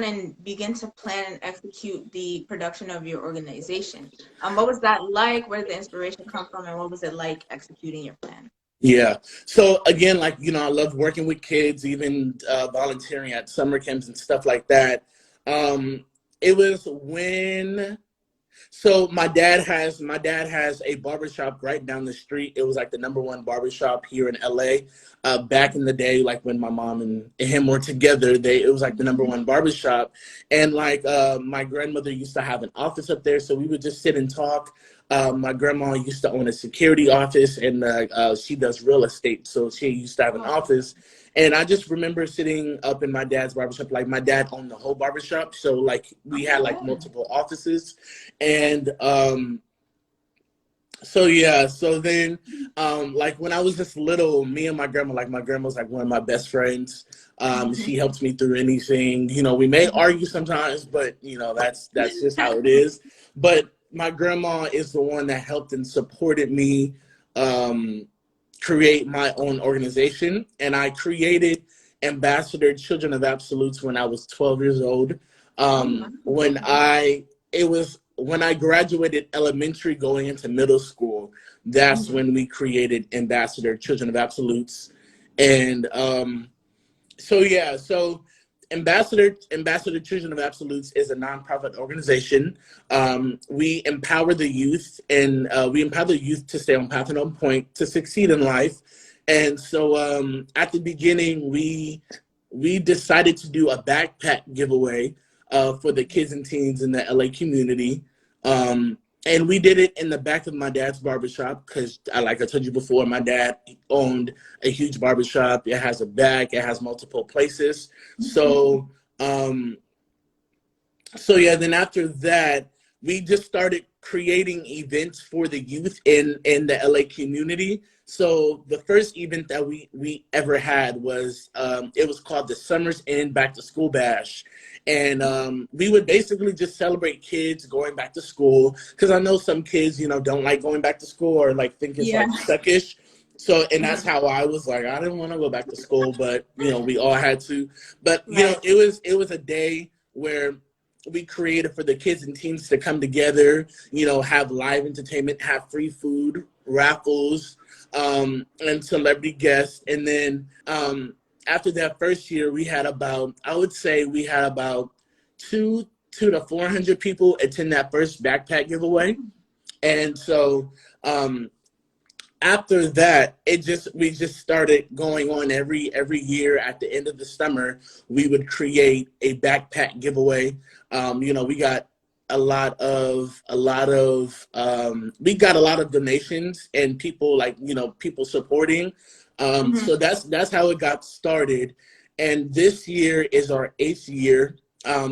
and begin to plan and execute the production of your organization. What was that like? Where did the inspiration come from, and what was it like executing your plan? Yeah. So again, like, you know, I love working with kids, even volunteering at summer camps and stuff like that. It was when, so my dad has a barbershop right down the street. It was like the #1 barbershop here in LA. Back in the day, like when my mom and him were together, it was like the #1 barbershop. And like my grandmother used to have an office up there, so we would just sit and talk. My grandma used to own a security office, and she does real estate, so she used to have an office. And I just remember sitting up in my dad's barbershop. Like, my dad owned the whole barbershop, so like we had like multiple offices. And so yeah, so then like when I was just little, me and my grandma, like my grandma's like one of my best friends. She helps me through anything. You know, we may argue sometimes, but you know, that's just how it is. But my grandma is the one that helped and supported me create my own organization. And I created Ambassador Children of Absolutes when I was 12 years old. When I graduated elementary going into middle school, that's when we created Ambassador Children of Absolutes. And so yeah, so Ambassador Children of Absolutes is a nonprofit organization. We empower the youth, and we empower the youth to stay on path and on point to succeed in life. And so at the beginning, we decided to do a backpack giveaway for the kids and teens in the LA community. And we did it in the back of my dad's barbershop because, like I told you before, my dad owned a huge barbershop. It has a back, it has multiple places. So, so yeah, then after that, we just started creating events for the youth in the LA community. So the first event that we ever had was, it was called the Summer's End Back to School Bash. And we would basically just celebrate kids going back to school, because I know some kids, you know, don't like going back to school or like think it's like suckish. So, and that's how I was. Like, I didn't want to go back to school, but you know, we all had to. But you know, it was a day where we created for the kids and teens to come together, you know, have live entertainment, have free food, raffles, and celebrity guests. And then after that first year, we had about, I would say we had about 200 to 400 people attend that first backpack giveaway. And so after that, we just started going on every year. At the end of the summer, we would create a backpack giveaway. You know, we got a lot of donations and people, like, you know, people supporting. So that's how it got started. And this year is our 8th year.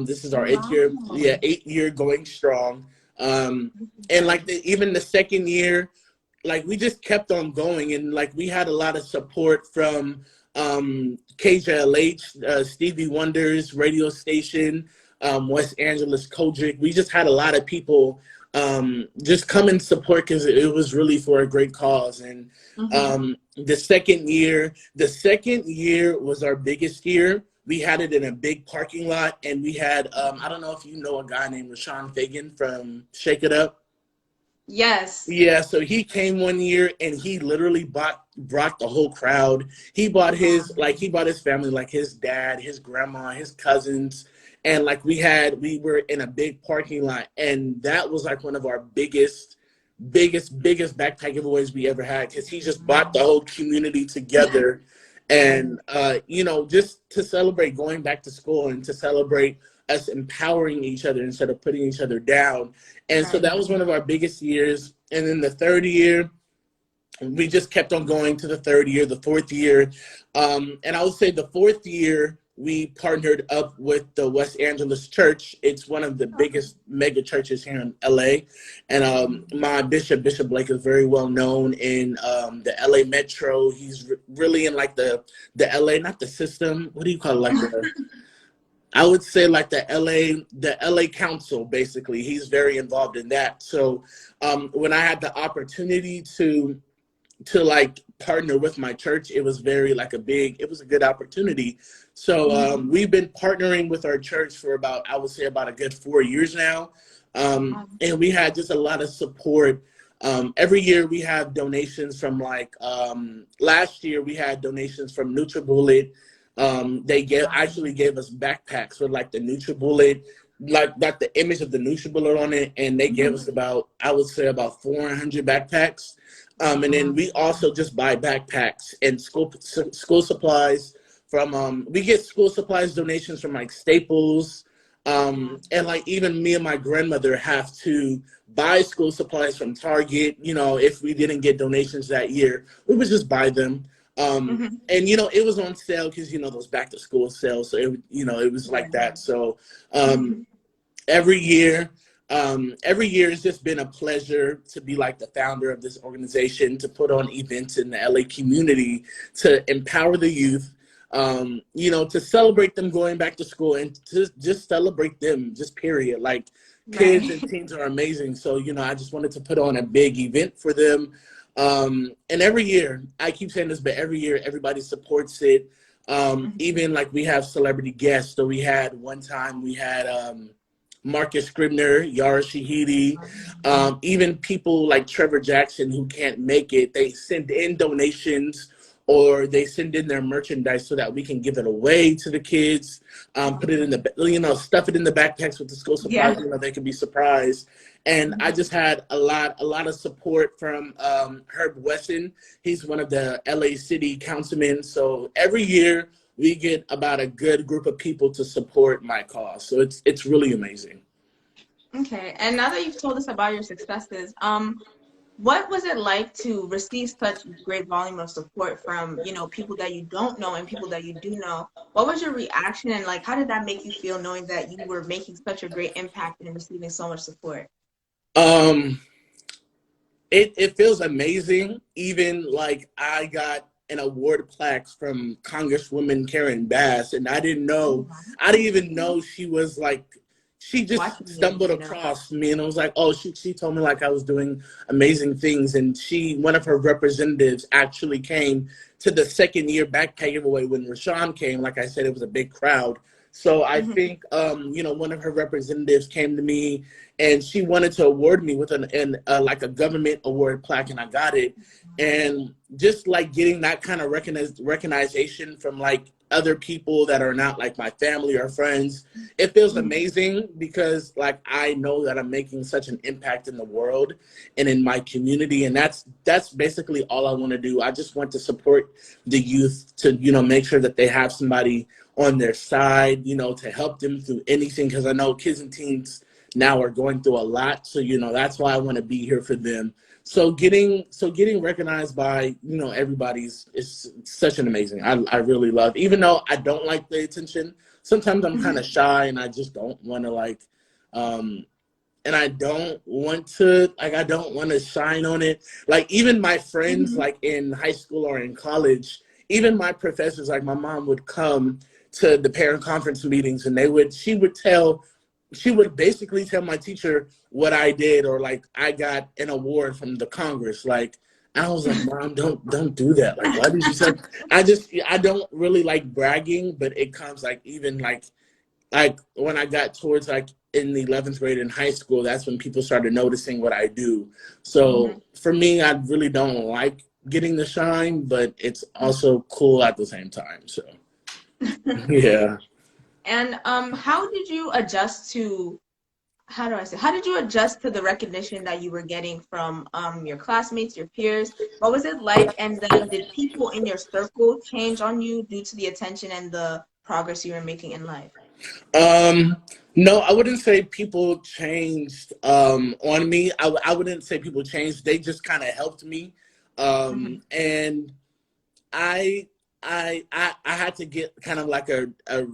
This is our 8th year. Yeah, 8th year going strong. And like even the second year, like we just kept on going, and like we had a lot of support from KJLH, Stevie Wonder's radio station, Los Angeles Kojic. We just had a lot of people just come and support, because it was really for a great cause. And the second year was our biggest year. We had it in a big parking lot, and we had I don't know if you know a guy named Rashawn Fagan from Shake It Up. Yes. Yeah, so he came one year and he literally brought the whole crowd. He brought his family, like his dad, his grandma, his cousins. And like we were in a big parking lot, and that was like one of our biggest backpack giveaways we ever had, because he just brought the whole community together. And you know, just to celebrate going back to school and to celebrate us empowering each other instead of putting each other down. And so that was one of our biggest years. And then the third year, we just kept on going to the third year, the fourth year. And I would say the fourth year, we partnered up with the Los Angeles Church. It's one of the biggest mega churches here in LA. And my Bishop Blake, is very well known in the LA Metro. He's really in like the LA, not the system, what do you call it? Like I would say like the LA Council, basically. He's very involved in that. So when I had the opportunity to to like partner with my church, it was very like it was a good opportunity. So we've been partnering with our church for about, I would say about a good 4 years now. And we had just a lot of support. Every year we have donations from like, last year we had donations from NutriBullet. They actually gave us backpacks with like the NutriBullet, like the image of the NutriBullet on it. And they gave us about, I would say about 400 backpacks. And then we also just buy backpacks and school supplies from, we get school supplies donations from like Staples. And like even me and my grandmother have to buy school supplies from Target. You know, if we didn't get donations that year, we would just buy them. And, you know, it was on sale because, you know, those back to school sales. So, it was like that. So every year it's just been a pleasure to be like the founder of this organization, to put on events in the LA community, to empower the youth, to celebrate them going back to school, and to just celebrate them, just period. Like kids and teens are amazing. So, I just wanted to put on a big event for them. And every year, I keep saying this, but every year everybody supports it. Even like we have celebrity guests. So one time we had Marcus Scribner, 𝙏𝙍𝙎𝙏, even people like Trevor Jackson who can't make it, they send in donations or they send in their merchandise so that we can give it away to the kids, put it in the, stuff it in the backpacks with the school supplies, they can be surprised. And I just had a lot of support from Herb Wesson. He's one of the LA City councilmen. So every year we get about a good group of people to support my cause. So it's really amazing. Okay, and now that you've told us about your successes, what was it like to receive such great volume of support from, people that you don't know and people that you do know? What was your reaction, and like, how did that make you feel knowing that you were making such a great impact and receiving so much support? It feels amazing. Even like I got an award plaque from Congresswoman Karen Bass, and I didn't even know she was like, she just stumbled across me, and I was like, oh, she told me like I was doing amazing things. And one of her representatives actually came to the second year backpack giveaway when Rashawn came. Like I said, it was a big crowd. So I think, one of her representatives came to me and she wanted to award me with like a government award plaque, and I got it. And just like getting that kind of recognition from like other people that are not like my family or friends, it feels amazing because like I know that I'm making such an impact in the world and in my community. And that's basically all I want to do. I just want to support the youth to, make sure that they have somebody on their side, to help them through anything. Because I know kids and teens now are going through a lot. So, that's why I want to be here for them. So getting recognized by, everybody's is such an amazing, I really love, even though I don't like the attention. Sometimes I'm kind of shy and I just don't want to like, and I don't want to shine on it. Like even my friends, like in high school or in college, even my professors, like my mom would come to the parent conference meetings and she would basically tell my teacher what I did, or like I got an award from the Congress. Like I was like, Mom, don't do that. Like, why did you say? I don't really like bragging, but it comes like even like when I got towards like in the 11th grade in high school, that's when people started noticing what I do. So for me, I really don't like getting the shine, but it's also cool at the same time. So yeah. And how did you adjust to the recognition that you were getting from your classmates, your peers? What was it like? And then did people in your circle change on you due to the attention and the progress you were making in life? No, I wouldn't say people changed on me. I wouldn't say people changed. They just kind of helped me. And I had to get kind of like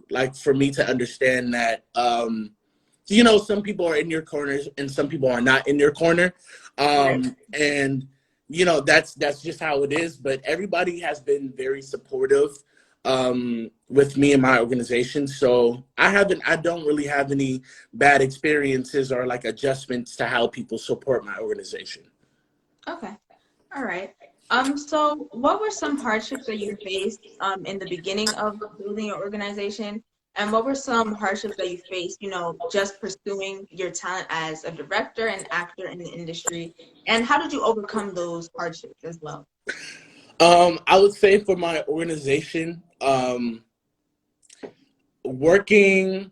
like for me to understand that some people are in your corners and some people are not in your corner, and that's just how it is. But everybody has been very supportive with me and my organization, so I don't really have any bad experiences or like adjustments to how people support my organization. Okay, all right. So what were some hardships that you faced in the beginning of building your organization? And what were some hardships that you faced, you know, just pursuing your talent as a director and actor in the industry? And how did you overcome those hardships as well? I would say for my organization, working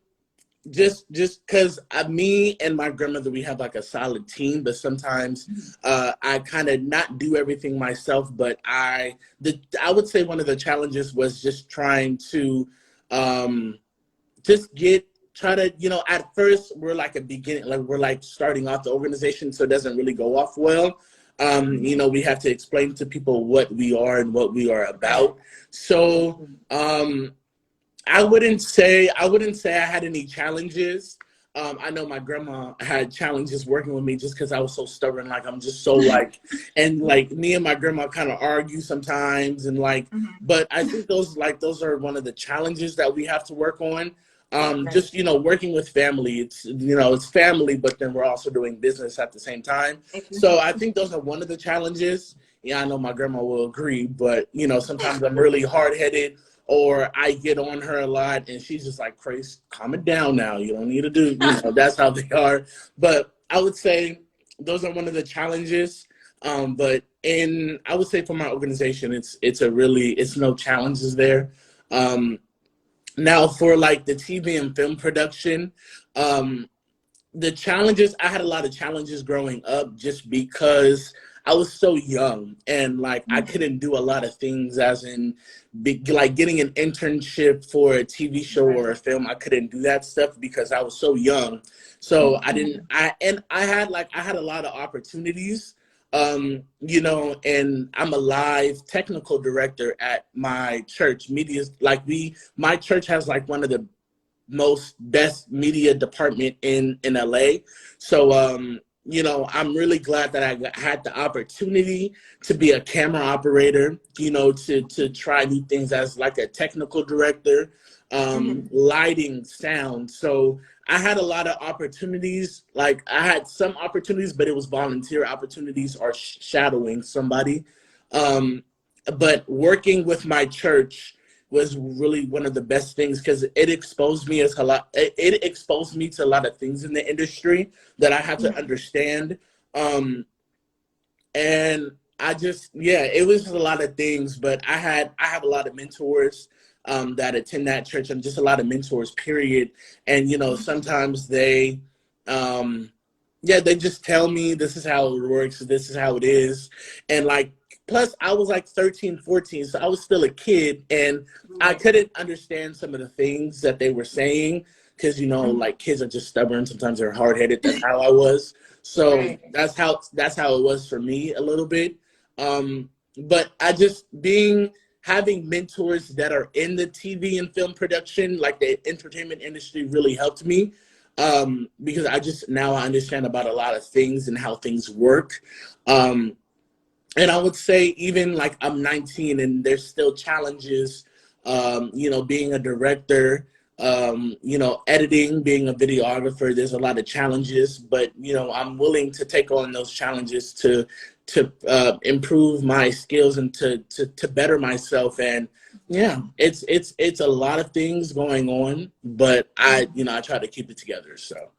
just because me and my grandmother, we have like a solid team, but sometimes I kind of not do everything myself. But I would say one of the challenges was just trying to just try to, you know, at first we're like a beginning, like we're like starting off the organization, so it doesn't really go off well. You know, we have to explain to people what we are and what we are about. So I wouldn't say I had any challenges. I know my grandma had challenges working with me just because I was so stubborn. Like I'm just so like, and like me and my grandma kind of argue sometimes, and like, but I think those are one of the challenges that we have to work on. Just, you know, working with family, it's, you know, it's family, but then we're also doing business at the same time. So I think those are one of the challenges. Yeah, I know my grandma will agree, but you know, sometimes I'm really hard-headed, or I get on her a lot and she's just like, Croyce, calm it down now. You don't need to do, you know, that's how they are. But I would say those are one of the challenges. But I would say for my organization, it's no challenges there. Now for like the TV and film production, the challenges, I had a lot of challenges growing up just because I was so young, and like I couldn't do a lot of things, as in like getting an internship for a TV show or a film. I couldn't do that stuff because I was so young. So I had a lot of opportunities, you know, and I'm a live technical director at my church. My church has like one of the best media department in LA. So you know, I'm really glad that I had the opportunity to be a camera operator, you know, to try new things as like a technical director, lighting, sound. So I had a lot of opportunities. Like I had some opportunities, but it was volunteer opportunities or shadowing somebody. But working with my church was really one of the best things because it exposed me it exposed me to a lot of things in the industry that I had to understand. And I just, yeah, it was a lot of things, but I have a lot of mentors that attend that church, and just a lot of mentors, period. And, you know, sometimes they just tell me this is how it works, this is how it is. And like, plus I was like 13, 14, so I was still a kid, and I couldn't understand some of the things that they were saying because, you know, like kids are just stubborn. Sometimes they're hard-headed. That's how I was. So that's how it was for me a little bit. But having mentors that are in the TV and film production, like the entertainment industry, really helped me. Because now I understand about a lot of things and how things work. And I would say even like I'm 19 and there's still challenges, you know, being a director, you know, editing, being a videographer, there's a lot of challenges, but, you know, I'm willing to take on those challenges to improve my skills and to better myself. And yeah, it's a lot of things going on, but I try to keep it together. So.